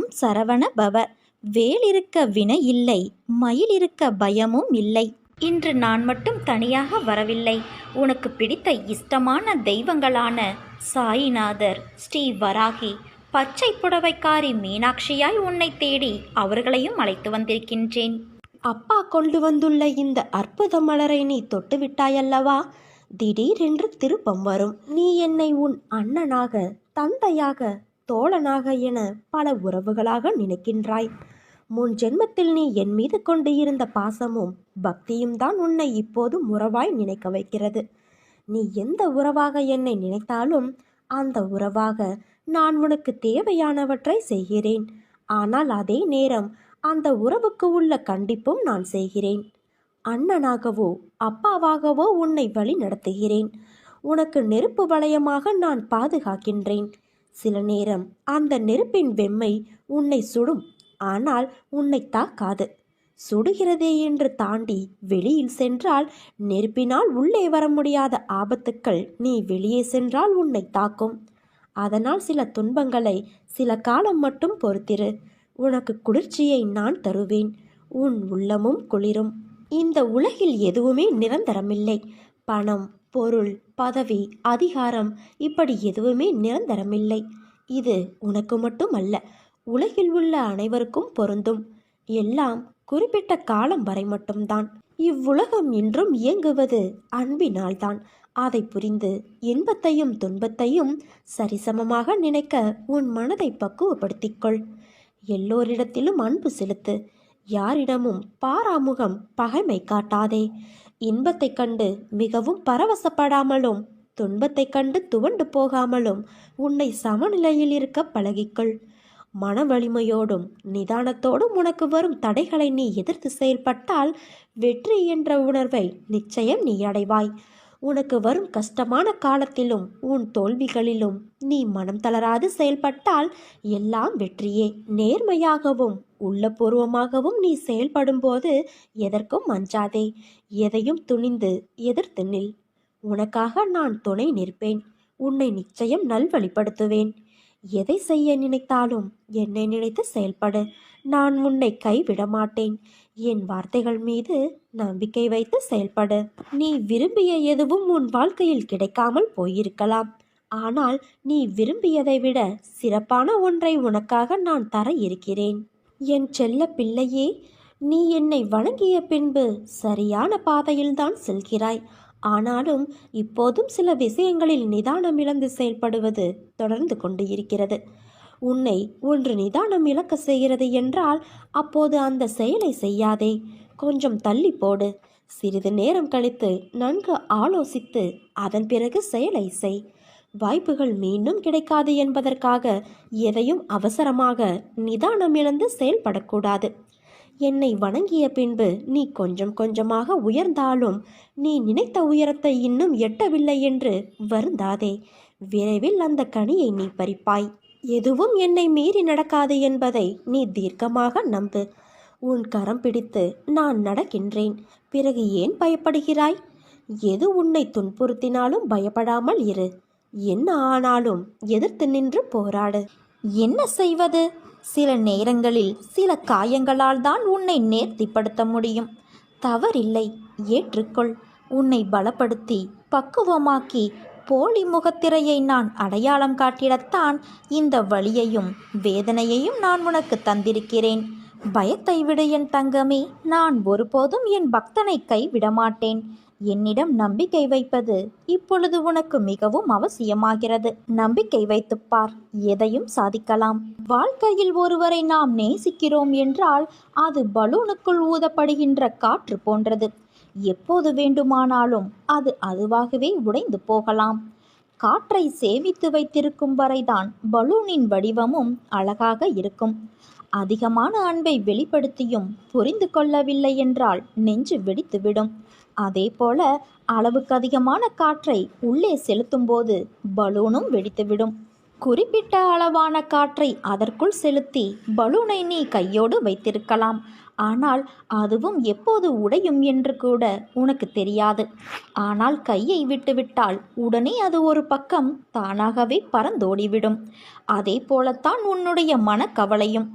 ஓம் சரவண பவ. வேல் இருக்க வினை இல்லை, மயில் இருக்க பயமும் இல்லை. இன்று நான் மட்டும் தனியாக வரவில்லை. உனக்கு பிடித்த இஷ்டமான தெய்வங்களான சாயிநாதர், ஸ்ரீ வராகி, பச்சை புடவைக்காரி மீனாட்சியாய் உன்னை தேடி அவர்களையும் அழைத்து வந்திருக்கின்றேன். அப்பா கொண்டு வந்துள்ள இந்த அற்புத மலரை நீ தொட்டுவிட்டாயல்லவா? திடீரென்று திருப்பம் வரும். நீ என்னை உன் அண்ணனாக, தந்தையாக, தோழனாக என பல உறவுகளாக நினைக்கின்றாய். முன் ஜென்மத்தில் நீ என் மீது கொண்டு இருந்த பாசமும் பக்தியும் தான் உன்னை இப்போது உறவாய் நினைக்க வைக்கிறது. நீ எந்த உறவாக என்னை நினைத்தாலும் அந்த உறவாக நான் உனக்கு தேவையானவற்றை செய்கிறேன். ஆனால் அதே நேரம் அந்த உறவுக்கு உள்ள கண்டிப்பும் நான் செய்கிறேன். அண்ணனாகவோ அப்பாவாகவோ உன்னை வழி நடத்துகிறேன். உனக்கு நெருப்பு வளையமாக நான் பாதுகாக்கின்றேன். சில நேரம் அந்த நெருப்பின் வெம்மை உன்னை சுடும், ஆனால் உன்னை தாக்காது. சுடுகிறதே என்று தாண்டி வெளியில் சென்றால் நெருப்பினால் உள்ளே வர முடியாத ஆபத்துக்கள் நீ வெளியே சென்றால் உன்னை தாக்கும். அதனால் சில துன்பங்களை சில காலம் மட்டும் பொறுத்திரு. உனக்கு குளிர்ச்சியை நான் தருவேன். உன் உள்ளமும் குளிரும். இந்த உலகில் எதுவுமே நிரந்தரமில்லை. பணம், பொருள், பதவி, அதிகாரம் இப்படி எதுவுமே நிரந்தரமில்லை. இது உனக்கு மட்டும் அல்ல, உலகில் உள்ள அனைவருக்கும் பொருந்தும். எல்லாம் குறிப்பிட்ட காலம் வரை மட்டும்தான். இவ்வுலகம் இன்றும் இயங்குவது அன்பினால்தான். அதை புரிந்து இன்பத்தையும் துன்பத்தையும் சரிசமமாக நினைக்க உன் மனதை பக்குவப்படுத்திக்கொள். எல்லோரிடத்திலும் அன்பு செலுத்து. யாரிடமும் பாராமுகம், பகைமை காட்டாதே. இன்பத்தை கண்டு மிகவும் பரவசப்படாமலும் துன்பத்தை கண்டு துவண்டு போகாமலும் உன்னை சமநிலையில் இருக்க பழகிக்கொள். மன வலிமையோடும் நிதானத்தோடும் உனக்கு வரும் தடைகளை நீ எதிர்த்து செயல்பட்டால் வெற்றி என்ற உணர்வை நிச்சயம் நீ அடைவாய். உனக்கு வரும் கஷ்டமான காலத்திலும் உன் தோல்விகளிலும் நீ மனம் தளராது செயல்பட்டால் எல்லாம் வெற்றியே. நேர்மையாகவும் உள்ளபூர்வமாகவும் நீ செயல்படும் போது எதற்கும் அஞ்சாதே. எதையும் துணிந்து எதிர்த்து நில். உனக்காக நான் துணை நிற்பேன். உன்னை நிச்சயம் நல்வழிப்படுத்துவேன். எதை செய்ய நினைத்தாலும் என்னை நினைத்து செயல்படு. நான் உன்னை கைவிட மாட்டேன். என் வார்த்தைகள் மீது நம்பிக்கை வைத்து செயல்படு. நீ விரும்பிய எதுவும் உன் வாழ்க்கையில் கிடைக்காமல் போயிருக்கலாம். ஆனால் நீ விரும்பியதை விட சிறப்பான ஒன்றை உனக்காக நான் தர இருக்கிறேன். என் செல்ல பிள்ளையே, நீ என்னை வணங்கிய பின்பு சரியான பாதையில்தான் செல்கிறாய். ஆனாலும் இப்போதும் சில விஷயங்களில் நிதானம் இழந்து செயல்படுவது தொடர்ந்து கொண்டு இருக்கிறது. உன்னை ஒன்று நிதானம் இழக்க செய்கிறது என்றால் அப்போது அந்த செயலை செய்யாதே. கொஞ்சம் தள்ளி போடு. சிறிது நேரம் கழித்து நன்கு ஆலோசித்து அதன் பிறகு செயலை செய். வாய்ப்புகள் மீண்டும் கிடைக்காது என்பதற்காக எதையும் அவசரமாக நிதானம் இழந்து செயல்படக்கூடாது. என்னை வணங்கிய பின்பு நீ கொஞ்சம் கொஞ்சமாக உயர்ந்தாலும் நீ நினைத்த உயரத்தை இன்னும் எட்டவில்லை என்று வருந்தாதே. விரைவில் அந்த கனியை நீ பறிப்பாய். எதுவும் என்னை மீறி நடக்காது என்பதை நீ தீர்க்கமாக நம்பு. உன் கரம் பிடித்து நான் நடக்கின்றேன். பிறகு ஏன் பயப்படுகிறாய்? எது உன்னை துன்புறுத்தினாலும் பயப்படாமல் இரு. என்ன ஆனாலும் எதிர்த்து நின்று போராடு. என்ன செய்வது? சில நேரங்களில் சில காயங்களால் தான் உன்னை நேர்த்திப்படுத்த முடியும். தவறில்லை, ஏற்றுக்கொள். உன்னை பலப்படுத்தி பக்குவமாக்கி போலி முகத்திரையை நான் அடையாளம் காட்டிடத்தான் இந்த வலியையும் வேதனையையும் நான் உனக்கு தந்திருக்கிறேன். பயத்தை விடு என் தங்கமே. நான் ஒருபோதும் என் பக்தனை கைவிட மாட்டேன். என்னிடம் நம்பிக்கை வைப்பது இப்பொழுது உனக்கு மிகவும் அவசியமாகிறது. நம்பிக்கை வைத்துப்பார், எதையும் சாதிக்கலாம். வாழ்க்கையில் ஒருவரை நாம் நேசிக்கிறோம் என்றால் அது பலூனுக்குள் ஊதப்படுகின்ற காற்று போன்றது. எப்போது வேண்டுமானாலும் அது அதுவாகவே உடைந்து போகலாம். காற்றை சேமித்து வைத்திருக்கும் வரைதான் பலூனின் வடிவமும் அழகாக இருக்கும். அதிகமான அன்பை வெளிப்படுத்தியும் புரிந்து கொள்ளவில்லை என்றால் நெஞ்சு வெடித்துவிடும். அதே போல அளவுக்கு அதிகமான காற்றை உள்ளே செலுத்தும் போது பலூனும் வெடித்துவிடும். குறிப்பிட்ட அளவான காற்றை அதற்குள் செலுத்தி பலூனை நீ கையோடு வைத்திருக்கலாம். ஆனால் அதுவும் எப்போது உடையும் என்று கூட உனக்கு தெரியாது. ஆனால் கையை விட்டுவிட்டால் உடனே அது ஒரு பக்கம் தானாகவே பறந்தோடிவிடும். அதே போலத்தான் உன்னுடைய மனக்கவலையும்.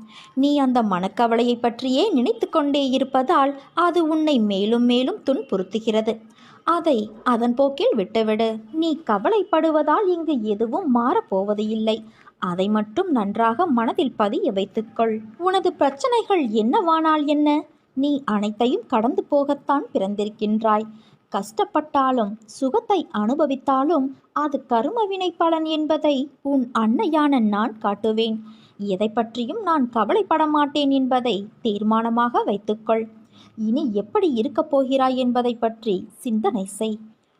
நீ அந்த மனக்கவலையை பற்றியே நினைத்து கொண்டே இருப்பதால் அது உன்னை மேலும் மேலும் துன்புறுத்துகிறது. அதை அதன் போக்கில் விட்டுவிடு. நீ கவலைப்படுவதால் இங்கு எதுவும் மாறப்போவது இல்லை. அதை மட்டும் நன்றாக மனதில் பதிய வைத்துக்கொள். உனது பிரச்சனைகள் என்னவானால் என்ன? நீ அனைத்தையும் கடந்து போகத்தான் பிறந்திருக்கின்றாய். கஷ்டப்பட்டாலும் சுகத்தை அனுபவித்தாலும் அது கருமவினை பலன் என்பதை உன் அன்னையான நான் காட்டுவேன். எதை பற்றியும் நான் கவலைப்பட மாட்டேன் என்பதை தீர்மானமாக வைத்துக்கொள். இனி எப்படி இருக்கப் போகிறாய் என்பதை பற்றி சிந்தனை செய்.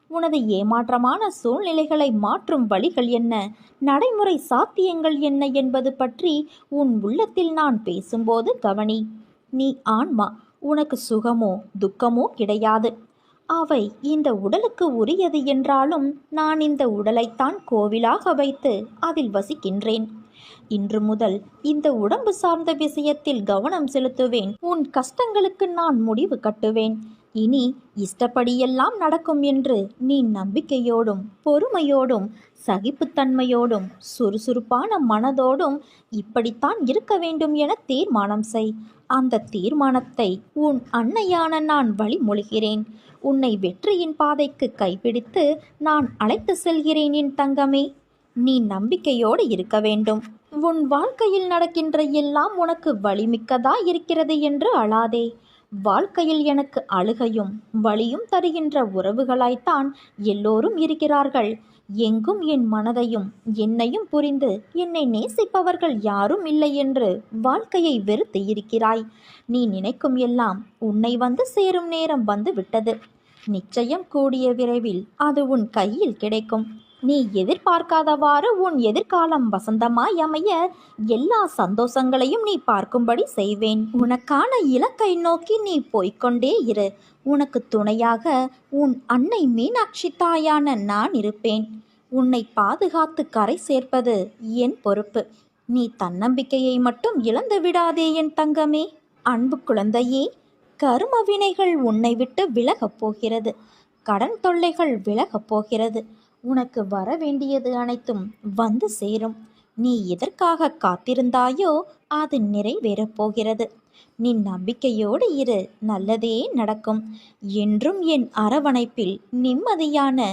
உனது ஏமாற்றமான சூழ்நிலைகளை மாற்றும் வழிகள் என்ன, நடைமுறை சாத்தியங்கள் என்ன என்பது பற்றி உன் உள்ளத்தில் நான் பேசும்போது கவனி. நீ ஆன்மா. உனக்கு சுகமோ துக்கமோ கிடையாது. அவை இந்த உடலுக்கு உரியது என்றாலும் நான் இந்த உடலைத்தான் கோவிலாக வைத்து அதில் வசிக்கின்றேன். இன்று முதல் இந்த உடம்பு சார்ந்த விஷயத்தில் கவனம் செலுத்துவேன். உன் கஷ்டங்களுக்கு நான் முடிவு கட்டுவேன். இனி இஷ்டப்படியெல்லாம் நடக்கும் என்று நீ நம்பிக்கையோடும் பொறுமையோடும் சகிப்புத்தன்மையோடும் சுறுசுறுப்பான மனதோடும் இப்படித்தான் இருக்க வேண்டும் என தீர்மானம் செய். அந்த தீர்மானத்தை உன் அன்னையான நான் வழிமொழிகிறேன். உன்னை வெற்றியின் பாதைக்கு கைப்பிடித்து நான் அழைத்து செல்கிறேன் என் தங்கமே. நீ நம்பிக்கையோடு இருக்க வேண்டும். உன் வாழ்க்கையில் நடக்கின்ற எல்லாம் உனக்கு வலிமிக்கதா இருக்கிறது என்று அழாதே. வாழ்க்கையில் எனக்கு அழுகையும் வலியும் தருகின்ற உறவுகளாய்த்தான் எல்லோரும் இருக்கிறார்கள். எங்கும் என் மனதையும் என்னையும் புரிந்து என்னை நேசிப்பவர்கள் யாரும் இல்லை என்று வாழ்க்கையை வெறுத்து இருக்கிறாய். நீ நினைக்கும் எல்லாம் உன்னை வந்து சேரும் நேரம் வந்து விட்டது. நிச்சயம் கூடிய விரைவில் அது உன் கையில் கிடைக்கும். நீ எதிர்பார்க்காதவாறு உன் எதிர்காலம் வசந்தமாய் அமைய எல்லா சந்தோஷங்களையும் நீ பார்க்கும்படி செய்வேன். உனக்கான இலக்கை நோக்கி நீ போய்கொண்டே இரு. உனக்கு துணையாக உன் அன்னை மீனாட்சி தாயான நான் இருப்பேன். உன்னை பாதுகாத்து கரை சேர்ப்பது என் பொறுப்பு. நீ தன்னம்பிக்கையை மட்டும் இழந்து விடாதே என் தங்கமே. அன்பு குழந்தையே, கர்ம வினைகள் உன்னை விட்டு விலகப் போகிறது. கடன் தொல்லைகள் விலகப் போகிறது. உனக்கு வர வேண்டியது அனைத்தும் வந்து சேரும். நீ எதற்காக காத்திருந்தாயோ அது நிறைவேறப் போகிறது. நீ நம்பிக்கையோடு இரு, நல்லதே நடக்கும். என்றும் என் அரவணைப்பில் நிம்மதியான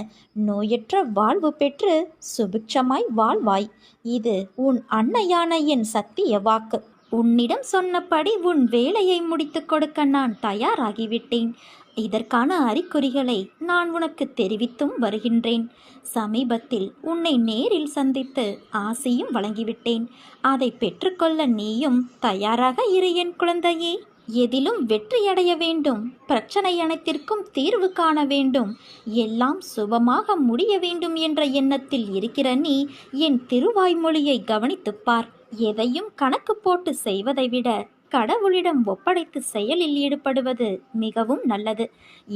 நோயற்ற வாழ்வு பெற்று சுபிட்சமாய் வாழ்வாய். இது உன் அன்னையான என் சத்திய வாக்கு. உன்னிடம் சொன்னபடி உன் வேலையை முடித்து கொடுக்க நான் தயாராகிவிட்டேன். இதற்கான அறிகுறிகளை நான் உனக்கு தெரிவித்தும் வருகின்றேன். சமீபத்தில் உன்னை நேரில் சந்தித்து ஆசையும் வழங்கிவிட்டேன். அதை பெற்றுக்கொள்ள நீயும் தயாராக இரு என் குழந்தையே. எதிலும் வெற்றியடைய வேண்டும். பிரச்சனை அனைத்திற்கும் தீர்வு காண வேண்டும். எல்லாம் சுபமாக முடிய வேண்டும் என்ற எண்ணத்தில் இருக்கிற நீ என் திருவாய்மொழியை கவனித்துப்பார். எதையும் கணக்கு போட்டு செய்வதை விட கடவுளிடம் ஒப்படைத்து செயலில் ஈடுபடுவது மிகவும் நல்லது.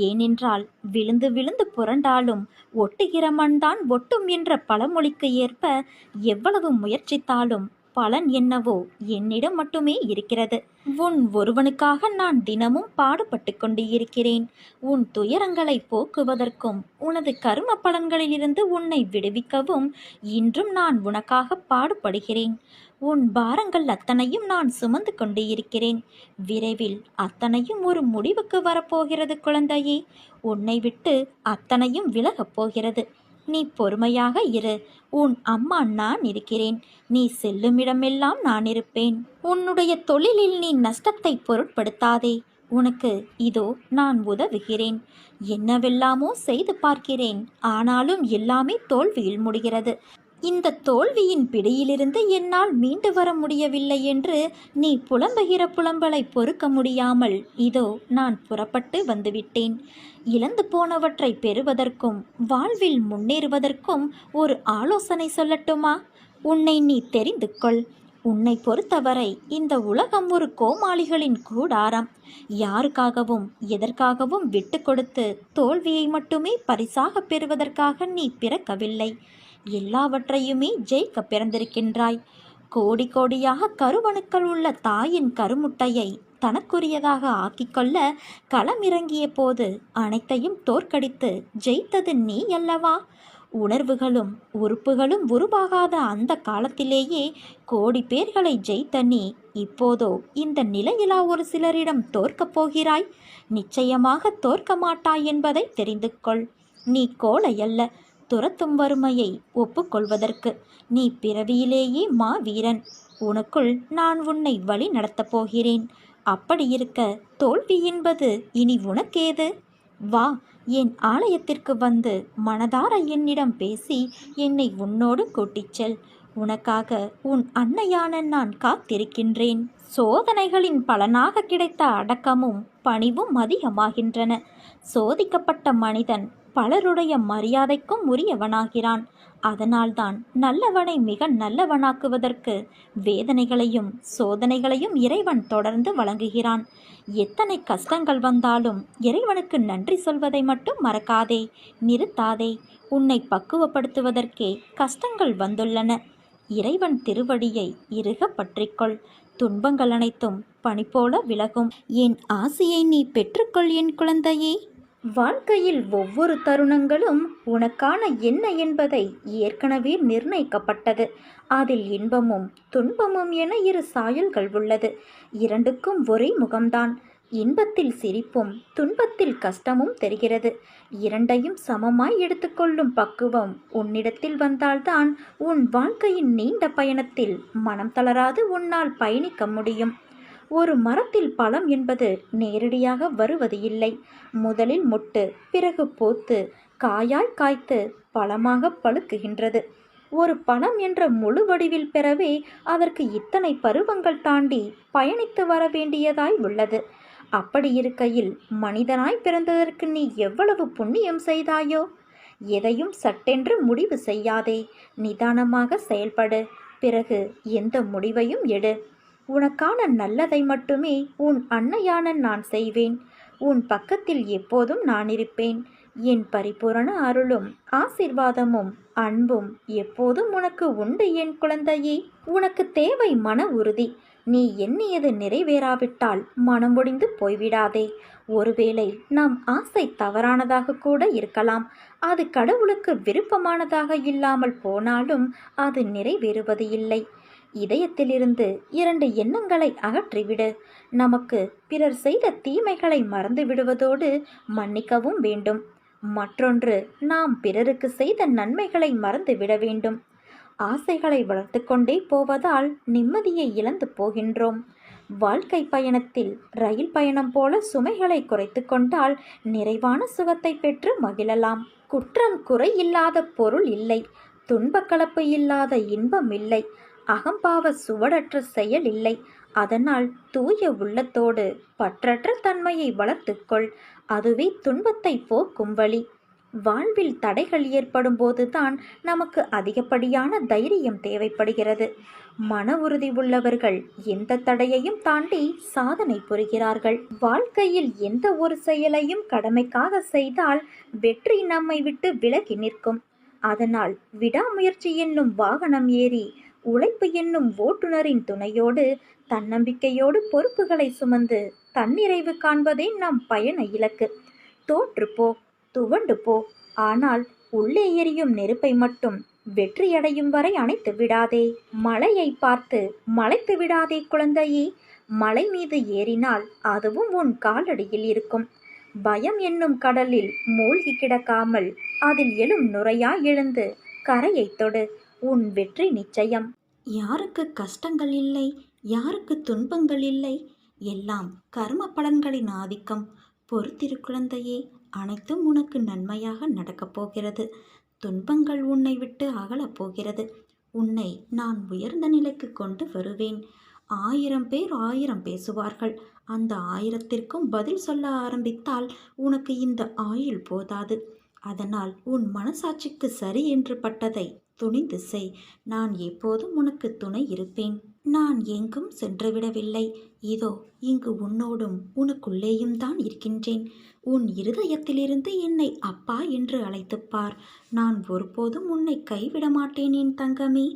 ஏனென்றால் விழுந்து விழுந்து புரண்டாலும் ஒட்டுகிற மண்தான் ஒட்டும் என்ற பழமொழிக்கு ஏற்ப எவ்வளவு முயற்சித்தாலும் பலன் என்னவோ என்னிடம் மட்டுமே இருக்கிறது. உன் ஒருவனுக்காக நான் தினமும் பாடுபட்டு கொண்டு இருக்கிறேன். உன் துயரங்களை போக்குவதற்கும் உனது கர்ம பலன்களிலிருந்து உன்னை விடுவிக்கவும் இன்றும் நான் உனக்காக பாடுபடுகிறேன். உன் பாரங்கள் அத்தனையும் நான் சுமந்து கொண்டு இருக்கிறேன். விரைவில் அத்தனையும் ஒரு முடிவுக்கு வரப்போகிறது குழந்தையே. உன்னை விட்டு அத்தனையும் விலகப் போகிறது. நீ பொறுமையாக இரு. உன் அம்மா நான் இருக்கிறேன். நீ செல்லுமிடமெல்லாம் நான் இருப்பேன். உன்னுடைய தொழிலில் நீ நஷ்டத்தை பொருட்படுத்தாதே. உனக்கு இதோ நான் உதவுகிறேன். என்னவெல்லாமோ செய்து பார்க்கிறேன். ஆனாலும் எல்லாமே தோல்வியில் முடிகிறது. இந்த தோல்வியின் பிடியிலிருந்து என்னால் மீண்டு வர முடியவில்லை என்று நீ புலம்புகிற புலம்பலை பொறுக்க முடியாமல் இதோ நான் புறப்பட்டு வந்துவிட்டேன். இழந்து போனவற்றை பெறுவதற்கும் வாழ்வில் முன்னேறுவதற்கும் ஒரு ஆலோசனை சொல்லட்டுமா? உன்னை நீ தெரிந்து கொள். உன்னை பொறுத்தவரை இந்த உலகம் ஒரு கோமாளிகளின் கூடாரம். யாருக்காகவும் எதற்காகவும் விட்டு கொடுத்து தோல்வியை மட்டுமே பரிசாக பெறுவதற்காக நீ பிறக்கவில்லை. எல்லாவற்றையுமே ஜெயிக்க பிறந்திருக்கின்றாய். கோடி கோடியாக கருவணுக்கள் உள்ள தாயின் கருமுட்டையை தனக்குரியதாக ஆக்கிக்கொள்ள களமிறங்கிய போது அனைத்தையும் தோற்கடித்து ஜெயித்தது நீ அல்லவா? உணர்வுகளும் உறுப்புகளும் உருவாகாத அந்த காலத்திலேயே கோடி பேர்களை ஜெயித்த நீ இப்போதோ இந்த நிலையிலா ஒரு சிலரிடம் தோற்கப் போகிறாய்? நிச்சயமாக தோற்க மாட்டாய் என்பதை தெரிந்து கொள். நீ கோழை அல்ல, துரத்தும் வறுமையை ஒப்புக்கொள்வதற்கு. நீ பிறவியிலேயே மாவீரன். உனக்குள் நான் உன்னை வழி நடத்தப் போகிறேன். அப்படியிருக்க தோல்வி என்பது இனி உனக்கேது? வா, என் ஆலயத்திற்கு வந்து மனதார என்னிடம் பேசி என்னை உன்னோடு கூட்டிச் செல். உனக்காக உன் அன்னையான நான் காத்திருக்கின்றேன். சோதனைகளின் பலனாக கிடைத்த அடக்கமும் பணிவும் அதிகமாகின்றன. சோதிக்கப்பட்ட மனிதன் பலருடைய மரியாதைக்கும் உரியவனாகிறான். அதனால்தான் நல்லவனை மிக நல்லவனாக்குவதற்கு வேதனைகளையும் சோதனைகளையும் இறைவன் தொடர்ந்து வழங்குகிறான். எத்தனை கஷ்டங்கள் வந்தாலும் இறைவனுக்கு நன்றி சொல்வதை மட்டும் மறக்காதே, நிறுத்தாதே. உன்னை பக்குவப்படுத்துவதற்கே கஷ்டங்கள் வந்துள்ளன. இறைவன் திருவடியை இறுக பற்றிக்கொள். துன்பங்கள் அனைத்தும் பனி போல விலகும். என் ஆசையை நீ பெற்றுக்கொள் என் குழந்தையே. வாழ்க்கையில் ஒவ்வொரு தருணங்களும் உனக்கான என்ன என்பதை ஏற்கனவே நிர்ணயிக்கப்பட்டது. அதில் இன்பமும் துன்பமும் என இரு சாயல்கள் உள்ளது. இரண்டுக்கும் ஒரே முகம்தான். இன்பத்தில் சிரிப்பும் துன்பத்தில் கஷ்டமும் தெரிகிறது. இரண்டையும் சமமாய் எடுத்துக்கொள்ளும் பக்குவம் உன்னிடத்தில் வந்தால்தான் உன் வாழ்க்கையின் நீண்ட பயணத்தில் மனம் தளராது உன்னால் பயணிக்க முடியும். ஒரு மரத்தில் பழம் என்பது நேரடியாக வருவது இல்லை. முதலில் மொட்டு, பிறகு பூத்து, காயாய் காய்த்து பழமாக பழுக்குகின்றது. ஒரு பழம் என்ற முழு வடிவில் பெறவே அதற்கு இத்தனை பருவங்கள் தாண்டி பயணித்து வர வேண்டியதாய் உள்ளது. அப்படி இருக்கையில் மனிதனாய் பிறந்ததற்கு நீ எவ்வளவு புண்ணியம் செய்தாயோ? எதையும் சட்டென்று முடிவு செய்யாதே. நிதானமாக செயல்படு. பிறகு எந்த முடிவையும் எடு. உனக்கான நல்லதை மட்டுமே உன் அன்னையான நான் செய்வேன். உன் பக்கத்தில் எப்போதும் நான் இருப்பேன். என் பரிபூரண அருளும் ஆசீர்வாதமும் அன்பும் எப்போதும் உனக்கு உண்டு என் குழந்தையே. உனக்கு தேவை மன உறுதி. நீ எண்ணியது நிறைவேறாவிட்டால் மனமுடிந்து போய்விடாதே. ஒருவேளை நம் ஆசை தவறானதாக கூட இருக்கலாம். அது கடவுளுக்கு விருப்பமானதாக இல்லாமல் போனாலும் அது நிறைவேறுவது இல்லை. இதயத்திலிருந்து 2 எண்ணங்களை அகற்றிவிடு. நமக்கு பிறர் செய்த தீமைகளை மறந்து விடுவதோடு மன்னிக்கவும் வேண்டும். மற்றொன்று, நாம் பிறருக்கு செய்த நன்மைகளை மறந்து விட வேண்டும். ஆசைகளை வளர்த்து கொண்டே போவதால் நிம்மதியை இழந்து போகின்றோம். வாழ்க்கை பயணத்தில் ரயில் பயணம் போல சுமைகளை குறைத்து கொண்டால் நிறைவான சுகத்தை பெற்று மகிழலாம். குற்றம் குறை இல்லாத பொருள் இல்லை. துன்பக்கலப்பு இல்லாத இன்பம் இல்லை. அகம்பாவ சுவடற்ற செயல் இல்லை. அதனால் தூய உள்ளத்தோடு பற்றற்ற தன்மையை வளர்த்துக்கொள். அதுவே துன்பத்தை போக்கும் வழி. வாழ்வில் தடைகள் ஏற்படும் போதுதான் நமக்கு அதிகப்படியான தைரியம் தேவைப்படுகிறது. மன உறுதி உள்ளவர்கள் எந்த தடையையும் தாண்டி சாதனை புரிகிறார்கள். வாழ்க்கையில் எந்த ஒரு செயலையும் கடமைக்காக செய்தால் வெற்றி நம்மை விட்டு விலகி நிற்கும். அதனால் விடாமுயற்சி என்னும் வாகனம் ஏறி உழைப்பு என்னும் ஓட்டுநரின் துணையோடு தன்னம்பிக்கையோடு பொறுப்புகளை சுமந்து தன்னிறைவு காண்பதே நம் பயண இலக்கு. தோற்றுப்போ, துவண்டு போ, ஆனால் உள்ளே எரியும் நெருப்பை மட்டும் வெற்றியடையும் வரை அணைத்து விடாதே. மலையை பார்த்து மலைத்து விடாதே குழந்தையே. மலை மீது ஏறினால் அதுவும் உன் காலடியில் இருக்கும். பயம் என்னும் கடலில் மூழ்கி கிடக்காமல் அதில் எழும் நுரையாய் எழுந்து கரையை தொடு. உன் வெற்றி நிச்சயம். யாருக்கு கஷ்டங்கள் இல்லை, யாருக்கு துன்பங்கள் இல்லை, எல்லாம் கர்ம பலன்களின் ஆதிக்கம். பொறுத்திரு குழந்தையே. அனைத்தும் உனக்கு நன்மையாக நடக்கப் போகிறது. துன்பங்கள் உன்னை விட்டு அகலப் போகிறது. உன்னை நான் உயர்ந்த நிலைக்கு கொண்டு வருவேன். 1000 பேர் 1000 பேசுவார்கள். அந்த 1000த்திற்கும் பதில் சொல்ல ஆரம்பித்தால் உனக்கு இந்த ஆயுள் போதாது. அதனால் உன் மனசாட்சிக்கு சரி என்று பட்டதை துணிந்து செய். நான் எப்போதும் உனக்கு துணை இருப்பேன். நான் எங்கும் சென்றுவிடவில்லை. இதோ இங்கு உன்னோடும் உனக்குள்ளேயும் தான் இருக்கின்றேன். உன் இருதயத்திலிருந்து என்னை அப்பா என்று அழைத்துப்பார். நான் ஒருபோதும் உன்னை கைவிட மாட்டேன் என் தங்கமே.